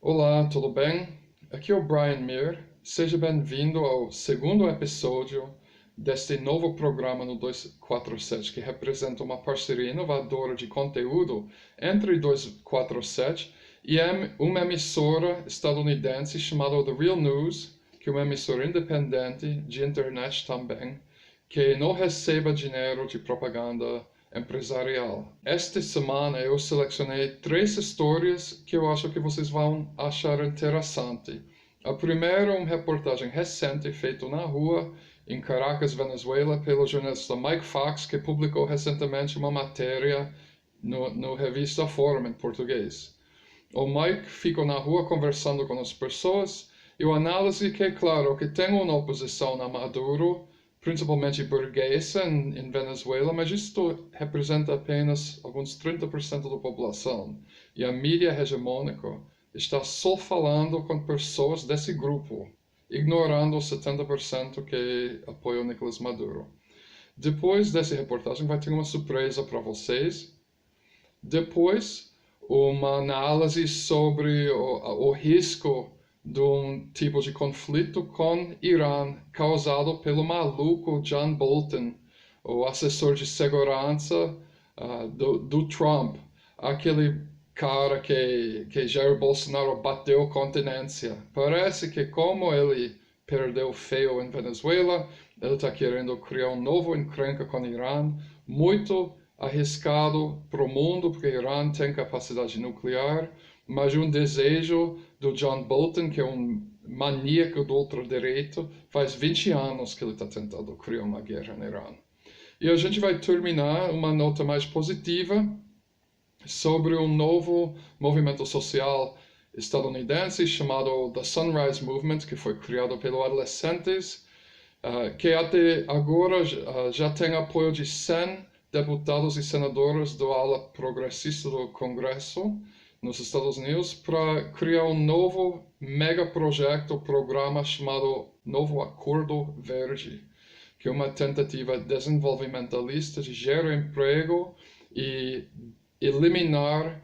Olá, tudo bem? Aqui é o Mier. Seja bem-vindo ao segundo episódio deste novo programa no 247, que representa uma parceria inovadora de conteúdo entre 247 e uma emissora estadunidense chamada The Real News, que é uma emissora independente de internet também, que não recebe dinheiro de propaganda empresarial. Esta semana eu selecionei 3 histórias que eu acho que vocês vão achar interessante. A primeira é uma reportagem recente feita na rua em Caracas, Venezuela, pelo jornalista Mike Fox, que publicou recentemente uma matéria no revista Fórum em português. O Mike ficou na rua conversando com as pessoas e a análise que é claro que tem uma oposição a Maduro, principalmente burguesa em Venezuela, mas isto representa apenas alguns 30% da população. E a mídia hegemônica está só falando com pessoas desse grupo, ignorando os 70% que apoiam Nicolás Maduro. Depois dessa reportagem vai ter uma surpresa para vocês. Depois, uma análise sobre o risco de um tipo de conflito com Irã causado pelo maluco John Bolton, o assessor de segurança do Trump, aquele cara que Jair Bolsonaro bateu a continência. Parece que como ele perdeu feio em Venezuela, ele está querendo criar um novo encrenca com Irã, muito arriscado para o mundo, porque Irã tem capacidade nuclear, mas um desejo do John Bolton, que é um maníaco do ultradireito, faz 20 anos que ele está tentando criar uma guerra no Irã. E a gente vai terminar uma nota mais positiva sobre um novo movimento social estadunidense chamado The Sunrise Movement, que foi criado pelos adolescentes, que até agora já tem apoio de 100 deputados e senadores do ala progressista do Congresso nos Estados Unidos para criar um novo megaprojeto, programa chamado Novo Acordo Verde, que é uma tentativa desenvolvimentalista de gerar emprego e eliminar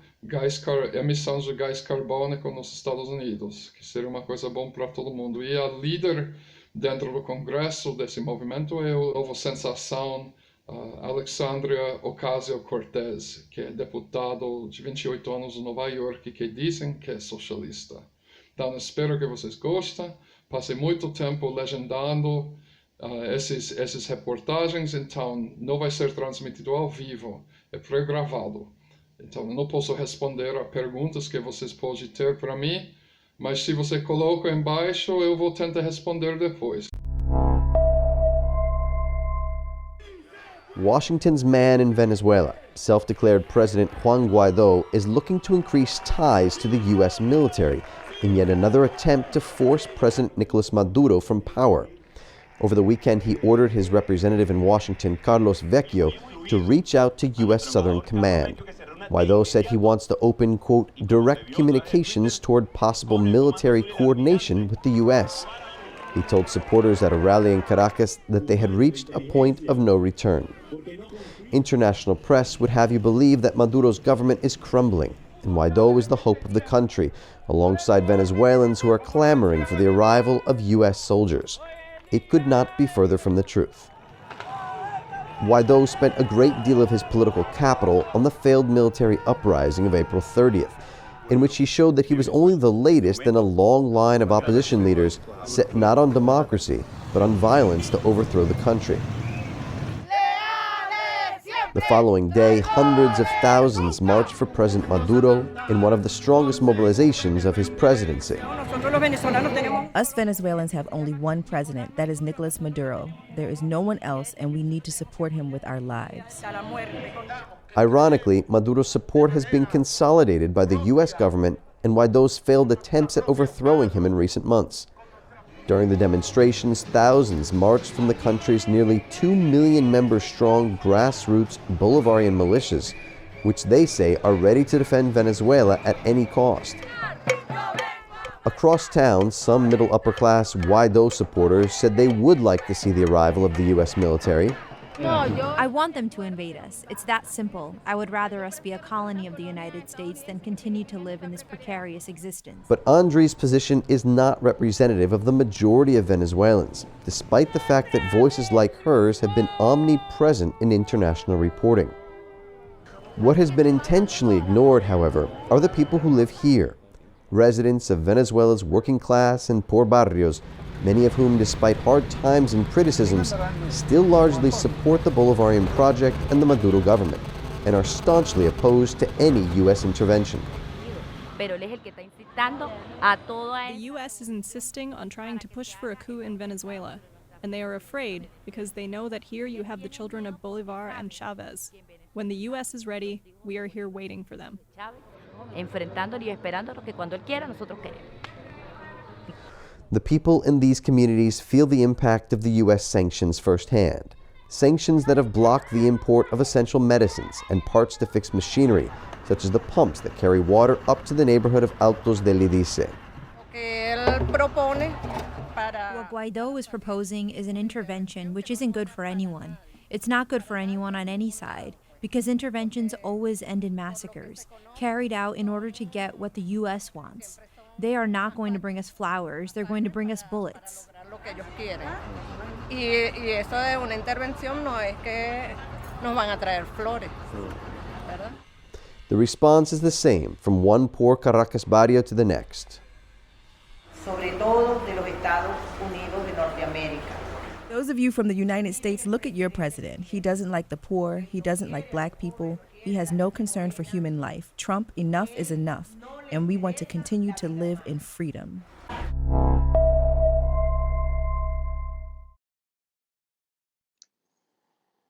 emissões de gás carbônico nos Estados Unidos, que seria uma coisa boa para todo mundo. E a líder dentro do Congresso desse movimento é a nova sensação Alexandria Ocasio-Cortez, que é deputado de 28 anos de Nova York, que dizem que é socialista. Então, espero que vocês gostem. Passei muito tempo legendando essas reportagens, então não vai ser transmitido ao vivo, é pré-gravado. Então, eu não posso responder a perguntas que vocês podem ter para mim, mas se você coloca embaixo, eu vou tentar responder depois. Washington's man in Venezuela, self-declared President Juan Guaidó, is looking to increase ties to the U.S. military in yet another attempt to force President Nicolás Maduro from power. Over the weekend, he ordered his representative in Washington, Carlos Vecchio, to reach out to U.S. Southern Command. Guaidó said he wants to open, quote, direct communications toward possible military coordination with the U.S. He told supporters at a rally in Caracas that they had reached a point of no return. International press would have you believe that Maduro's government is crumbling, and Guaidó is the hope of the country, alongside Venezuelans who are clamoring for the arrival of U.S. soldiers. It could not be further from the truth. Guaidó spent a great deal of his political capital on the failed military uprising of April 30th, in which he showed that he was only the latest in a long line of opposition leaders set not on democracy, but on violence to overthrow the country. The following day, hundreds of thousands marched for President Maduro in one of the strongest mobilizations of his presidency. Us Venezuelans have only one president, that is Nicolás Maduro. There is no one else, and we need to support him with our lives. Ironically, Maduro's support has been consolidated by the U.S. government and Guaidó's failed attempts at overthrowing him in recent months. During the demonstrations, thousands marched from the country's nearly 2 million member strong grassroots Bolivarian militias, which they say are ready to defend Venezuela at any cost. Across town, some middle-upper-class Guaidó supporters said they would like to see the arrival of the U.S. military, I want them to invade us. It's that simple. I would rather us be a colony of the United States than continue to live in this precarious existence. But Andri's position is not representative of the majority of Venezuelans, despite the fact that voices like hers have been omnipresent in international reporting. What has been intentionally ignored, however, are the people who live here, residents of Venezuela's working class and poor barrios, many of whom, despite hard times and criticisms, still largely support the Bolivarian project and the Maduro government, and are staunchly opposed to any U.S. intervention. The U.S. is insisting on trying to push for a coup in Venezuela, and they are afraid because they know that here you have the children of Bolivar and Chavez. When the U.S. is ready, we are here waiting for them. The people in these communities feel the impact of the U.S. sanctions firsthand. Sanctions that have blocked the import of essential medicines and parts to fix machinery, such as the pumps that carry water up to the neighborhood of Altos del Idice. What Guaido is proposing is an intervention which isn't good for anyone. It's not good for anyone on any side, because interventions always end in massacres, carried out in order to get what the U.S. wants. They are not going to bring us flowers, they're going to bring us bullets. The response is the same from one poor Caracas barrio to the next. Those of you from the United States, look at your president. He doesn't like the poor. He doesn't like black people. He has no concern for human life. Trump, enough is enough. And we want to continue to live in freedom.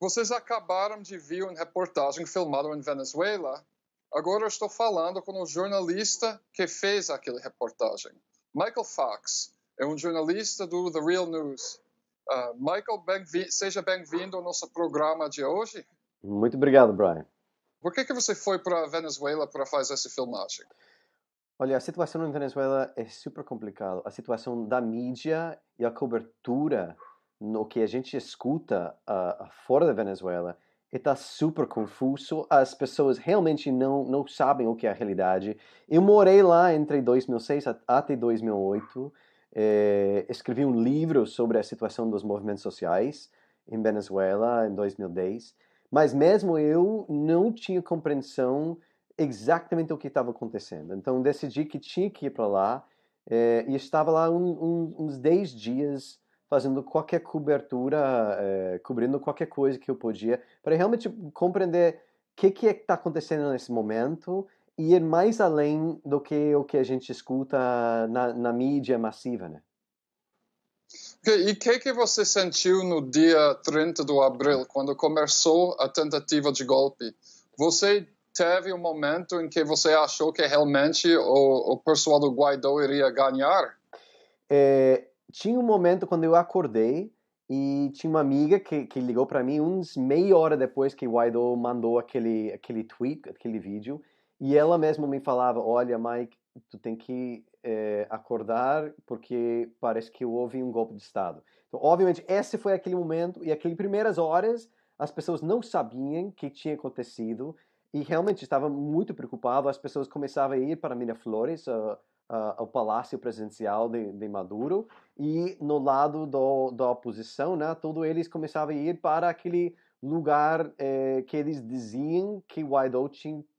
Vocês acabaram de ver uma reportagem filmada em Venezuela. Agora eu estou falando com o jornalista que fez aquela reportagem. Michael Fox é um jornalista do The Real News. Michael, seja bem-vindo ao nosso programa de hoje. Muito obrigado, Brian. Por que você foi para a Venezuela para fazer essa filmagem? Olha, a situação em Venezuela é super complicada. A situação da mídia e a cobertura no que a gente escuta fora da Venezuela está super confuso. As pessoas realmente não sabem o que é a realidade. Eu morei lá entre 2006 até 2008. Escrevi um livro sobre a situação dos movimentos sociais em Venezuela em 2010. Mas mesmo eu não tinha compreensão exatamente o que estava acontecendo. Então decidi que tinha que ir para lá e estava lá uns 10 dias fazendo qualquer cobertura, cobrindo qualquer coisa que eu podia, para realmente compreender o que está acontecendo nesse momento e ir mais além do que o que a gente escuta na mídia massiva, né? E o que você sentiu no dia 30 de abril, quando começou a tentativa de golpe? Você teve um momento em que você achou que realmente o pessoal do Guaidó iria ganhar? Tinha um momento quando eu acordei e tinha uma amiga que ligou para mim uns meia hora depois que o Guaidó mandou aquele tweet, aquele vídeo, e ela mesma me falava, olha, Mike, tu tem que acordar porque parece que houve um golpe de Estado. Então, obviamente, esse foi aquele momento e aquelas primeiras horas as pessoas não sabiam o que tinha acontecido e realmente estavam muito preocupados. As pessoas começavam a ir para Miraflores, ao palácio presidencial de Maduro, e no lado da oposição, né, todos eles começavam a ir para aquele lugar que eles diziam que Guaidó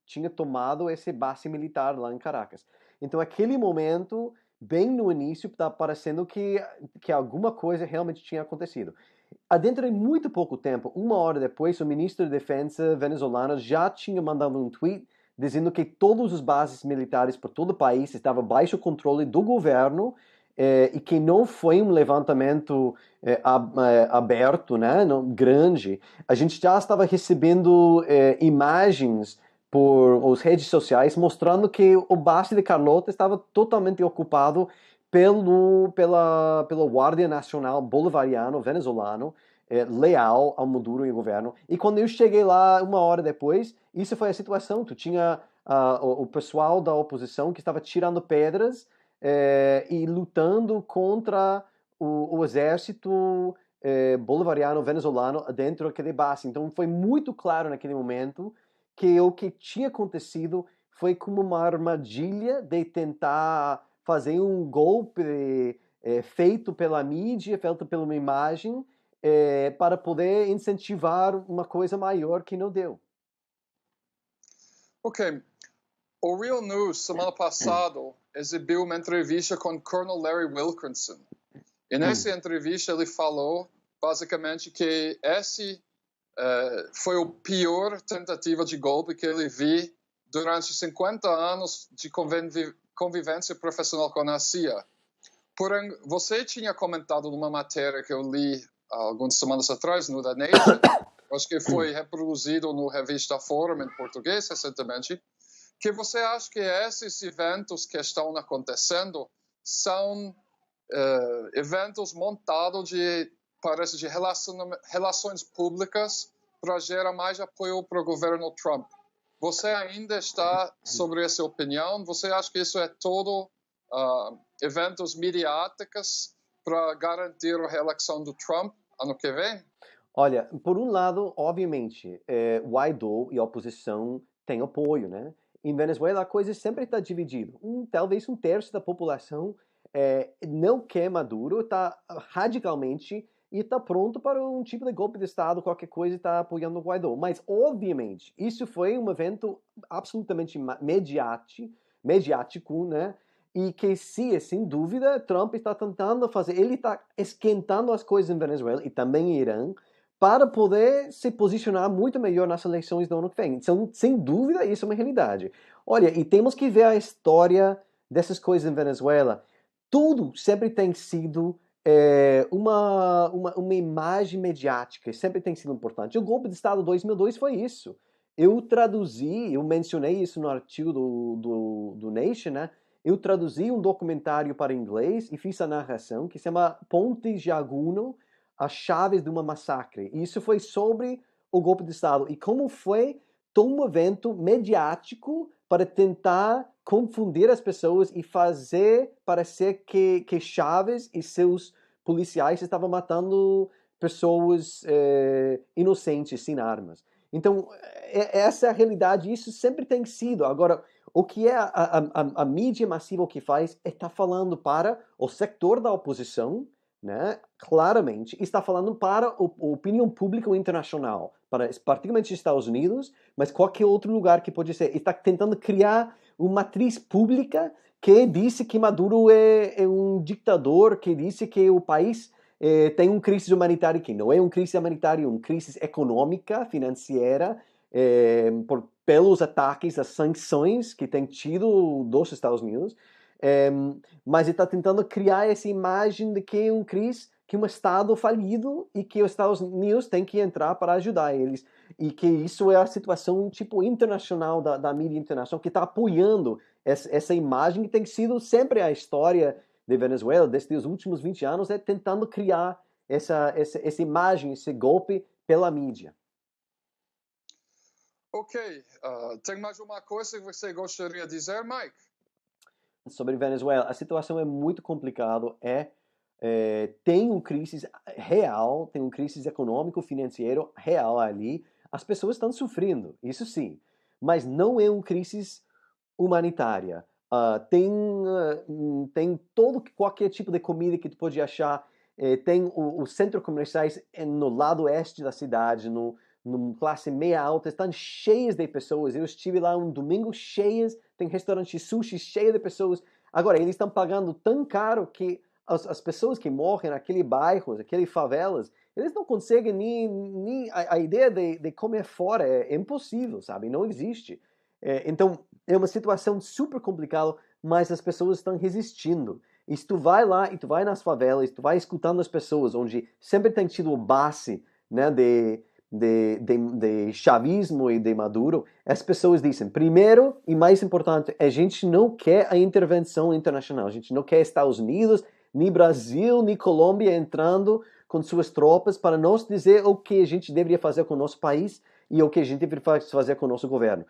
tinha tomado esse base militar lá em Caracas. Então, aquele momento, bem no início, está parecendo que alguma coisa realmente tinha acontecido. Dentro de muito pouco tempo, uma hora depois, o ministro de Defesa venezuelano já tinha mandado um tweet dizendo que todas as bases militares por todo o país estavam baixo controle do governo e que não foi um levantamento aberto, né, não, grande. A gente já estava recebendo imagens por as redes sociais mostrando que o base de Carlota estava totalmente ocupado pela Guardia Nacional Bolivariano venezuelano, leal ao Maduro e ao governo. E quando eu cheguei lá uma hora depois, isso foi a situação. Tu tinha o pessoal da oposição que estava tirando pedras e lutando contra o exército bolivariano venezuelano dentro daquele base. Então foi muito claro naquele momento que o que tinha acontecido foi como uma armadilha de tentar fazer um golpe feito pela mídia, feito pela uma imagem, para poder incentivar uma coisa maior que não deu. Ok. O Real News, semana passada, exibiu uma entrevista com o Colonel Larry Wilkinson. E nessa entrevista ele falou, basicamente, que esse foi a pior tentativa de golpe que ele viu durante 50 anos de convivência profissional com a CIA. Porém, você tinha comentado numa matéria que eu li algumas semanas atrás no The Nation, acho que foi reproduzido no revista Forum em português recentemente, que você acha que esses eventos que estão acontecendo são eventos montados parece de relações públicas para gerar mais apoio para o governo Trump. Você ainda está sobre essa opinião? Você acha que isso é todo eventos midiáticos para garantir a reeleição do Trump ano que vem? Olha, por um lado, obviamente, Guaidó e a oposição têm apoio, né? Em Venezuela a coisa sempre está dividida. Talvez um terço da população não quer Maduro, está radicalmente e está pronto para um tipo de golpe de Estado, qualquer coisa, está apoiando o Guaidó. Mas, obviamente, isso foi um evento absolutamente mediático, né? E que, sim, sem dúvida, Trump está tentando fazer, ele está esquentando as coisas em Venezuela e também em Irã, para poder se posicionar muito melhor nas eleições do ano que vem. Então, sem dúvida, isso é uma realidade. Olha, e temos que ver a história dessas coisas em Venezuela. Tudo sempre tem sido uma imagem mediática, sempre tem sido importante. O golpe de Estado de 2002 foi isso. Eu mencionei isso no artigo do Nation, né? Eu traduzi um documentário para inglês e fiz a narração que se chama Ponte Jaguno, as chaves de uma massacre. E isso foi sobre o golpe de Estado e como foi todo um evento mediático para tentar confundir as pessoas e fazer parecer que Chávez e seus policiais estavam matando pessoas inocentes, sem armas. Então, essa é a realidade, isso sempre tem sido. Agora, o que a mídia massiva o que faz é estar falando para o setor da oposição, né? Claramente, está falando para a opinião pública internacional, para particularmente os Estados Unidos, mas qualquer outro lugar que pode ser. Está tentando criar uma matriz pública que disse que Maduro é um ditador, que disse que o país tem uma crise humanitária, que não é uma crise humanitária, é uma crise econômica, financeira, pelos ataques, as sanções que tem tido dos Estados Unidos. Mas ele está tentando criar essa imagem de que é um crise, que um Estado falido e que os Estados Unidos têm que entrar para ajudar eles. E que isso é a situação tipo internacional da mídia internacional que está apoiando essa imagem que tem sido sempre a história de Venezuela desde os últimos 20 anos, tentando criar essa imagem, esse golpe pela mídia. Ok. Tem mais uma coisa que você gostaria de dizer, Mike? Sobre Venezuela, a situação é muito complicada, tem uma crise real, tem uma crise econômico-financeira real ali, as pessoas estão sofrendo, isso sim, mas não é uma crise humanitária. Tem qualquer tipo de comida que tu pode achar, tem os centros comerciais no lado oeste da cidade, no classe meia alta, estão cheias de pessoas. Eu estive lá um domingo cheias, tem restaurante sushi cheio de pessoas. Agora, eles estão pagando tão caro que as pessoas que morrem naquele bairro, aqueles favelas, eles não conseguem nem a ideia de comer fora é impossível, sabe? Não existe. Então, é uma situação super complicada, mas as pessoas estão resistindo. E se tu vai lá e tu vai nas favelas, tu vai escutando as pessoas, onde sempre tem tido base, né, de chavismo e de Maduro, as pessoas dizem, primeiro e mais importante, a gente não quer a intervenção internacional, a gente não quer Estados Unidos, nem Brasil, nem Colômbia entrando com suas tropas para nos dizer o que a gente deveria fazer com o nosso país e o que a gente deveria fazer com o nosso governo.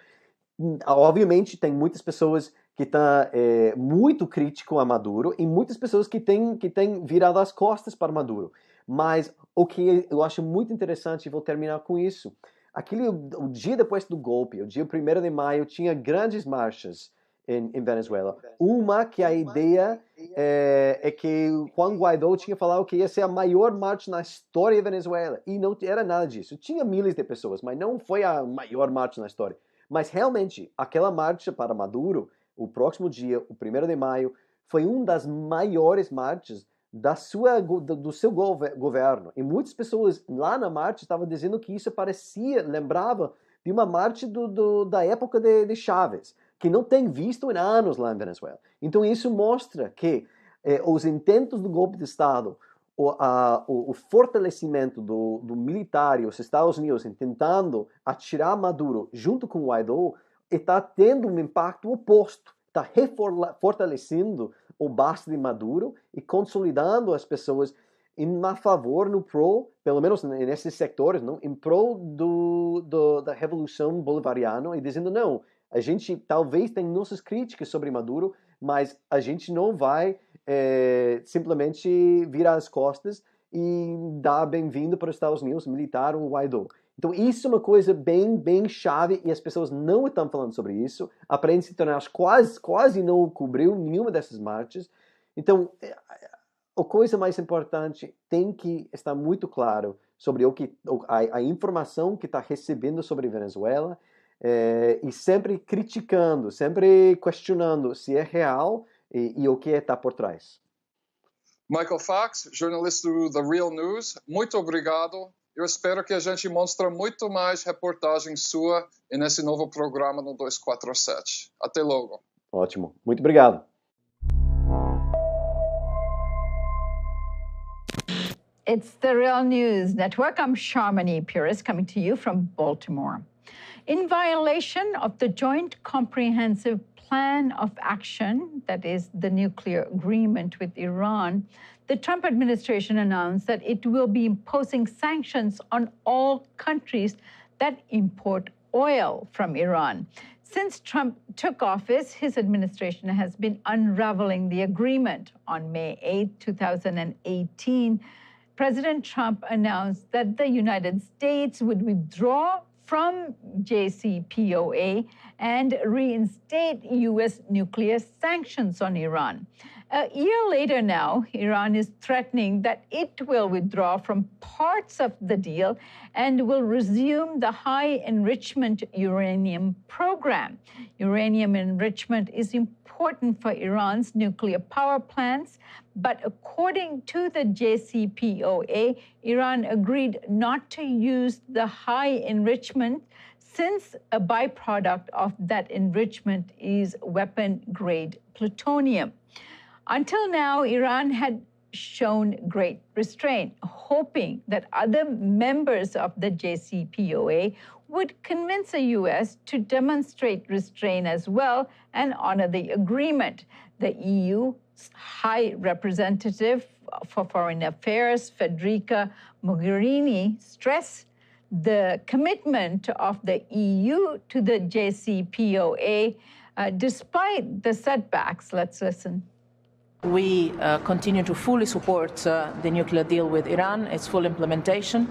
Obviamente, tem muitas pessoas que estão muito críticas a Maduro e muitas pessoas que têm virado as costas para Maduro. Mas o que eu acho muito interessante, e vou terminar com isso, o dia depois do golpe, o dia 1º de maio, tinha grandes marchas em Venezuela. Uma que a ideia é que Juan Guaidó tinha falado que ia ser a maior marcha na história da Venezuela. E não era nada disso. Tinha milhares de pessoas, mas não foi a maior marcha na história. Mas realmente, aquela marcha para Maduro, o próximo dia, o 1º de maio, foi uma das maiores marchas do seu governo. E muitas pessoas lá na marcha estavam dizendo que isso lembrava de uma marcha da época de Chávez, que não tem visto em anos lá em Venezuela. Então isso mostra que os intentos do golpe de Estado, o fortalecimento do militar e os Estados Unidos tentando atirar Maduro junto com o Guaidó, está tendo um impacto oposto, está fortalecendo o base de Maduro e consolidando as pessoas a favor, no pró, pelo menos nesses setores, não, em prol da revolução bolivariana, e dizendo, não, a gente talvez tenha nossas críticas sobre Maduro, mas a gente não vai simplesmente virar as costas e dar bem-vindo para os Estados Unidos, militar o Guaidó. Então isso é uma coisa bem, bem chave, e as pessoas não estão falando sobre isso. A imprensa internacional quase não cobriu nenhuma dessas marchas. Então, a coisa mais importante tem que estar muito claro sobre a informação que está recebendo sobre Venezuela, e sempre criticando, sempre questionando se é real e o que está por trás. Michael Fox, jornalista do The Real News, muito obrigado. Eu espero que a gente mostre muito mais reportagens sua nesse novo programa no 247. Até logo. Ótimo. Muito obrigado. It's the Real News Network. I'm Sharmini Pires coming to you from Baltimore. In violation of the Joint Comprehensive Plan of Action, that is the nuclear agreement with Iran, the Trump administration announced that it will be imposing sanctions on all countries that import oil from Iran. Since Trump took office, his administration has been unraveling the agreement. On May 8, 2018, President Trump announced that the United States would withdraw from JCPOA and reinstate U.S. nuclear sanctions on Iran. A year later now, Iran is threatening that it will withdraw from parts of the deal and will resume the high enrichment uranium program. Uranium enrichment is important for Iran's nuclear power plants, but according to the JCPOA, Iran agreed not to use the high enrichment since a byproduct of that enrichment is weapon-grade plutonium. Until now, Iran had shown great restraint, hoping that other members of the JCPOA would convince the U.S. to demonstrate restraint as well and honor the agreement. The EU's High Representative for Foreign Affairs, Federica Mogherini, stressed the commitment of the EU to the JCPOA despite the setbacks. Let's listen. We continue to fully support the nuclear deal with Iran, its full implementation.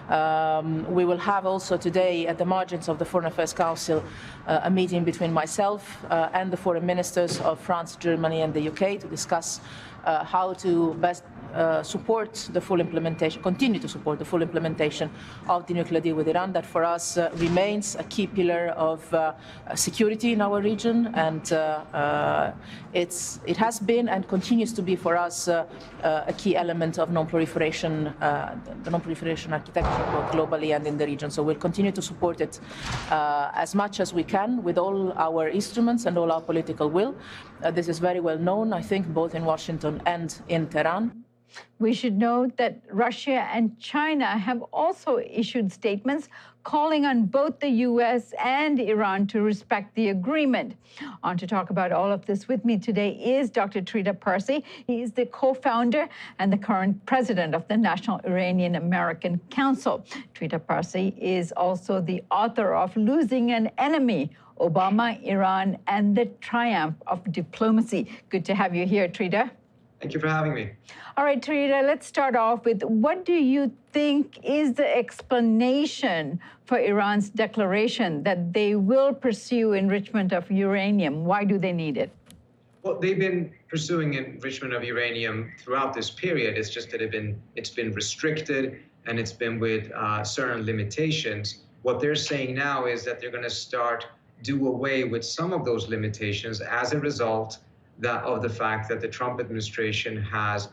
We will have also today at the margins of the Foreign Affairs Council a meeting between myself and the foreign ministers of France, Germany and the UK to discuss how to best support the full implementation, continue to support the full implementation of the nuclear deal with Iran. That for us remains a key pillar of security in our region, and it has been and continues to be for us a key element of non-proliferation, the non-proliferation architecture both globally and in the region. So we'll continue to support it as much as we can with all our instruments and all our political will. This is very well known, I think, both in Washington and in Tehran. We should note that Russia and China have also issued statements calling on both the U.S. and Iran to respect the agreement. On to talk about all of this with me today is Dr. Trita Parsi. He is the co-founder and the current president of the National Iranian American Council. Trita Parsi is also the author of Losing an Enemy, Obama, Iran, and the Triumph of Diplomacy. Good to have you here, Trita. Thank you for having me. All right, Tarita, let's start off with what do you think is the explanation for Iran's declaration that they will pursue enrichment of uranium? Why do they need it? Well, they've been pursuing enrichment of uranium throughout this period. It's just that it's been restricted and it's been with certain limitations. What they're saying now is that they're going to do away with some of those limitations as a result of the fact that the Trump administration has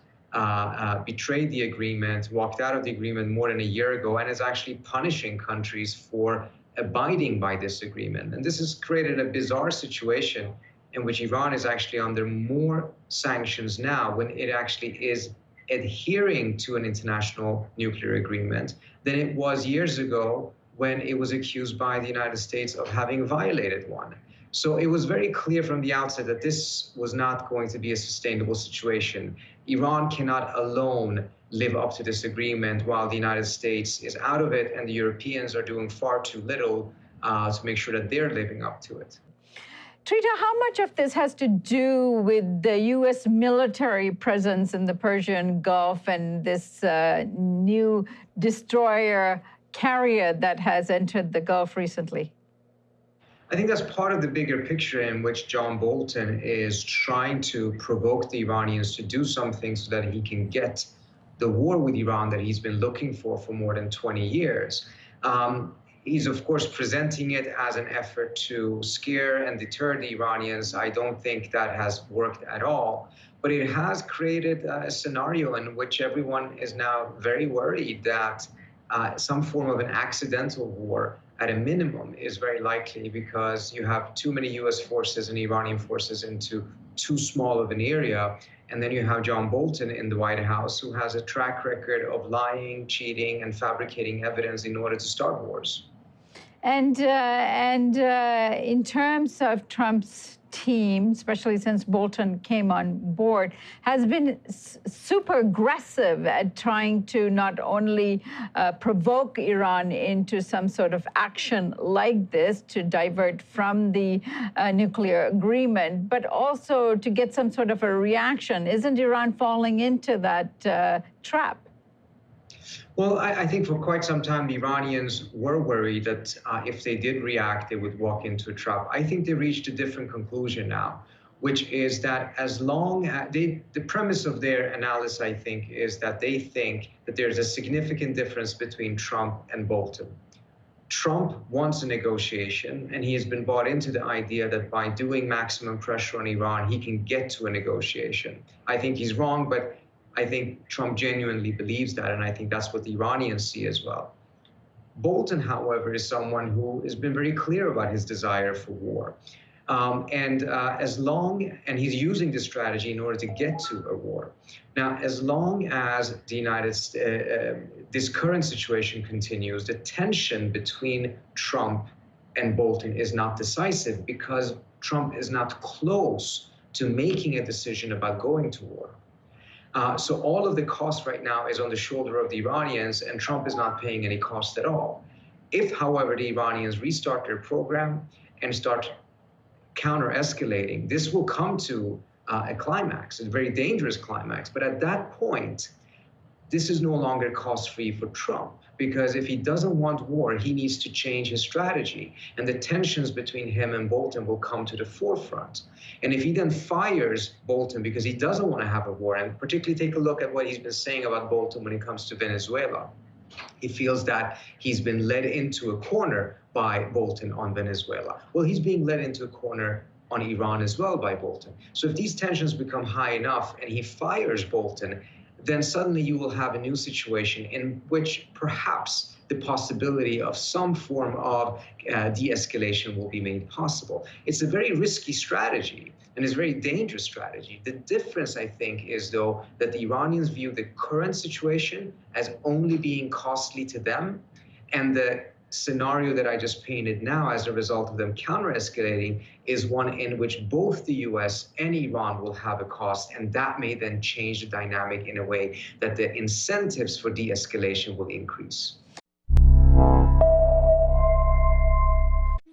betrayed the agreement, walked out of the agreement more than a year ago, and is actually punishing countries for abiding by this agreement. And this has created a bizarre situation in which Iran is actually under more sanctions now when it actually is adhering to an international nuclear agreement than it was years ago when it was accused by the United States of having violated one. So it was very clear from the outset that this was not going to be a sustainable situation. Iran cannot alone live up to this agreement while the United States is out of it and the Europeans are doing far too little to make sure that they're living up to it. Trita, how much of this has to do with the U.S. military presence in the Persian Gulf and this new destroyer carrier that has entered the Gulf recently? I think that's part of the bigger picture in which John Bolton is trying to provoke the Iranians to do something so that he can get the war with Iran that he's been looking for more than 20 years. He's, of course, presenting it as an effort to scare and deter the Iranians. I don't think that has worked at all. But it has created a scenario in which everyone is now very worried that some form of an accidental war at a minimum is very likely because you have too many U.S. forces and Iranian forces into too small of an area. And then you have John Bolton in the White House who has a track record of lying, cheating, and fabricating evidence in order to start wars. And in terms of Trump's team, especially since Bolton came on board, has been super aggressive at trying to not only provoke Iran into some sort of action like this to divert from the nuclear agreement, but also to get some sort of a reaction. Isn't Iran falling into that trap? Well, I think for quite some time, the Iranians were worried that if they did react, they would walk into a trap. I think they reached a different conclusion now, which is that as long as the premise of their analysis, I think, is that they think that there's a significant difference between Trump and Bolton. Trump wants a negotiation, and he has been bought into the idea that by doing maximum pressure on Iran, he can get to a negotiation. I think he's wrong, but I think Trump genuinely believes that, and I think that's what the Iranians see as well. Bolton, however, is someone who has been very clear about his desire for war. And he's using this strategy in order to get to a war. Now, as long as this current situation continues, the tension between Trump and Bolton is not decisive because Trump is not close to making a decision about going to war. So all of the cost right now is on the shoulder of the Iranians, and Trump is not paying any cost at all. If, however, the Iranians restart their program and start counter-escalating, this will come to a climax, a very dangerous climax. But at that point, this is no longer cost-free for Trump, because if he doesn't want war, he needs to change his strategy. And the tensions between him and Bolton will come to the forefront. And if he then fires Bolton because he doesn't want to have a war, and particularly take a look at what he's been saying about Bolton when it comes to Venezuela, he feels that he's been led into a corner by Bolton on Venezuela. Well, he's being led into a corner on Iran as well by Bolton. So if these tensions become high enough and he fires Bolton, then suddenly you will have a new situation in which perhaps the possibility of some form of de-escalation will be made possible. It's a very risky strategy, and it's a very dangerous strategy. The difference, I think, is, though, that the Iranians view the current situation as only being costly to them, and the scenario that I just painted now as a result of them counter-escalating is one in which both the US and Iran will have a cost, and that may then change the dynamic in a way that the incentives for de-escalation will increase.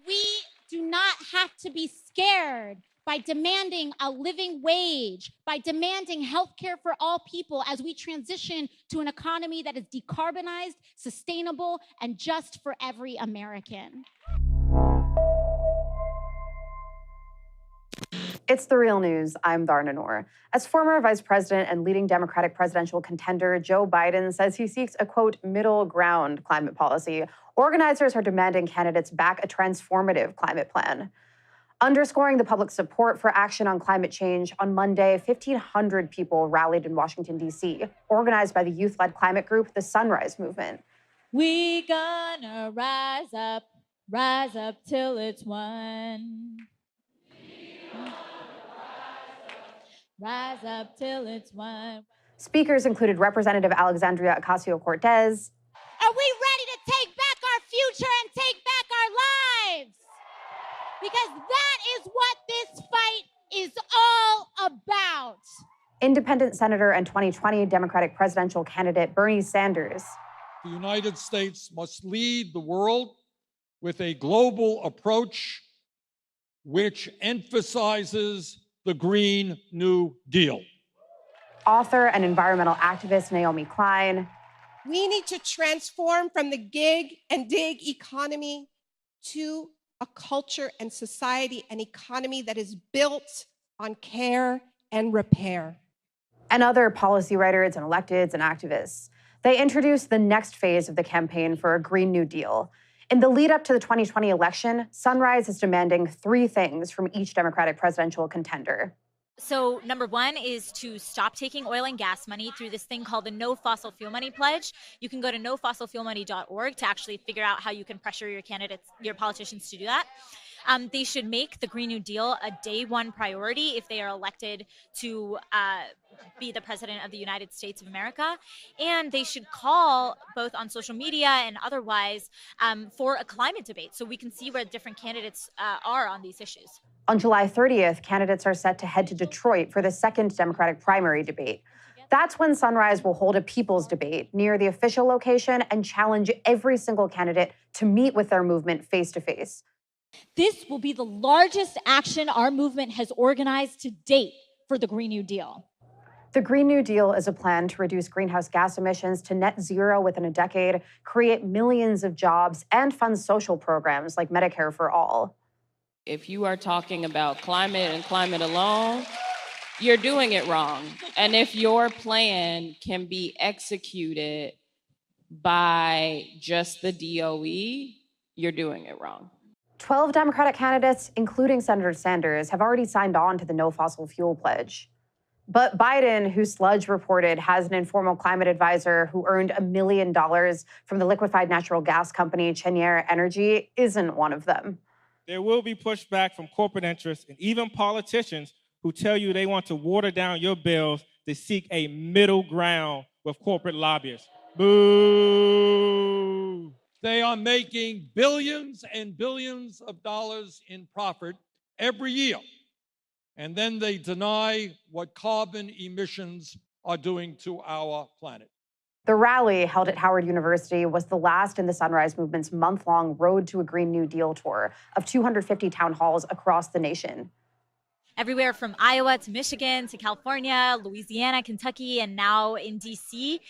We do not have to be scared by demanding a living wage, by demanding health care for all people as we transition to an economy that is decarbonized, sustainable, and just for every American. It's The Real News. I'm Varna Noor. As former vice president and leading Democratic presidential contender Joe Biden says he seeks a, quote, middle ground climate policy, organizers are demanding candidates back a transformative climate plan. Underscoring the public's support for action on climate change, on Monday, 1,500 people rallied in Washington, D.C., organized by the youth-led climate group, the Sunrise Movement. We gonna rise up till it's won. Rise up till it's won. Speakers included Representative Alexandria Ocasio-Cortez. Are we ready to take back our future and take back our lives? Because that is what this fight is all about. Independent Senator and 2020 Democratic presidential candidate Bernie Sanders. The United States must lead the world with a global approach which emphasizes the Green New Deal. Author and environmental activist Naomi Klein. We need to transform from the gig and dig economy to a culture and society and economy that is built on care and repair. And other policy writers and electeds and activists. They introduced the next phase of the campaign for a Green New Deal. In the lead up to the 2020 election, Sunrise is demanding three things from each Democratic presidential contender. So number one is to stop taking oil and gas money through this thing called the No Fossil Fuel Money Pledge. You can go to nofossilfuelmoney.org to actually figure out how you can pressure your candidates, your politicians to do that. They should make the Green New Deal a day one priority if they are elected to be the president of the United States of America. And they should call, both on social media and otherwise, for a climate debate so we can see where different candidates are on these issues. On July 30th, candidates are set to head to Detroit for the second Democratic primary debate. That's when Sunrise will hold a people's debate near the official location and challenge every single candidate to meet with their movement face to face. This will be the largest action our movement has organized to date for the Green New Deal. The Green New Deal is a plan to reduce greenhouse gas emissions to net zero within a decade, create millions of jobs, and fund social programs like Medicare for All. If you are talking about climate and climate alone, you're doing it wrong. And if your plan can be executed by just the DOE, you're doing it wrong. 12 Democratic candidates, including Senator Sanders, have already signed on to the No Fossil Fuel Pledge. But Biden, who Sludge reported has an informal climate advisor who earned $1 million from the liquefied natural gas company Cheniere Energy, isn't one of them. There will be pushback from corporate interests and even politicians who tell you they want to water down your bills to seek a middle ground with corporate lobbyists. Boo! They are making billions and billions of dollars in profit every year. And then they deny what carbon emissions are doing to our planet. The rally held at Howard University was the last in the Sunrise Movement's month-long Road to a Green New Deal tour of 250 town halls across the nation. Everywhere from Iowa to Michigan to California, Louisiana, Kentucky, and now in D.C.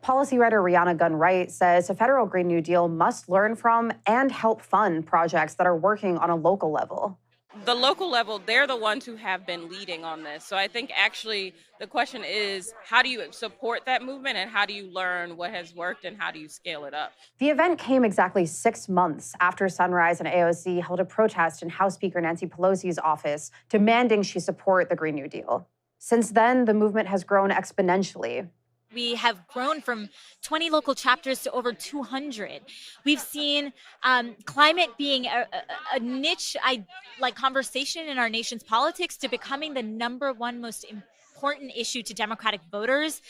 Policy writer Rihanna Gunn-Wright says a federal Green New Deal must learn from and help fund projects that are working on a local level. The local level, they're the ones who have been leading on this. So I think actually the question is, how do you support that movement and how do you learn what has worked and how do you scale it up? The event came exactly 6 months after Sunrise and AOC held a protest in House Speaker Nancy Pelosi's office demanding she support the Green New Deal. Since then, the movement has grown exponentially. We have grown from 20 local chapters to over 200. We've seen climate being a niche conversation in our nation's politics to becoming the #1 most important issue to Democratic voters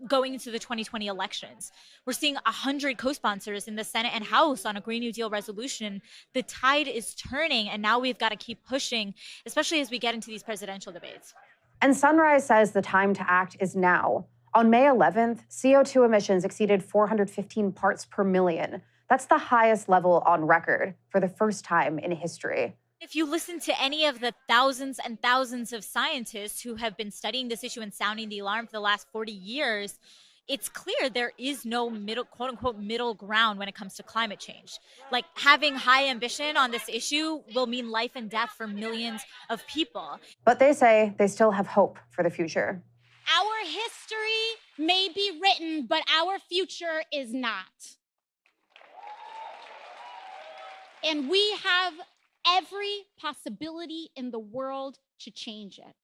going into the 2020 elections. We're seeing 100 co-sponsors in the Senate and House on a Green New Deal resolution. The tide is turning, and now we've got to keep pushing, especially as we get into these presidential debates. And Sunrise says the time to act is now. On May 11th, CO2 emissions exceeded 415 parts per million. That's the highest level on record for the first time in history. If you listen to any of the thousands and thousands of scientists who have been studying this issue and sounding the alarm for the last 40 years, it's clear there is no middle, quote unquote, middle ground when it comes to climate change. Like, having high ambition on this issue will mean life and death for millions of people. But they say they still have hope for the future. Our history may be written, but our future is not. And we have every possibility in the world to change it.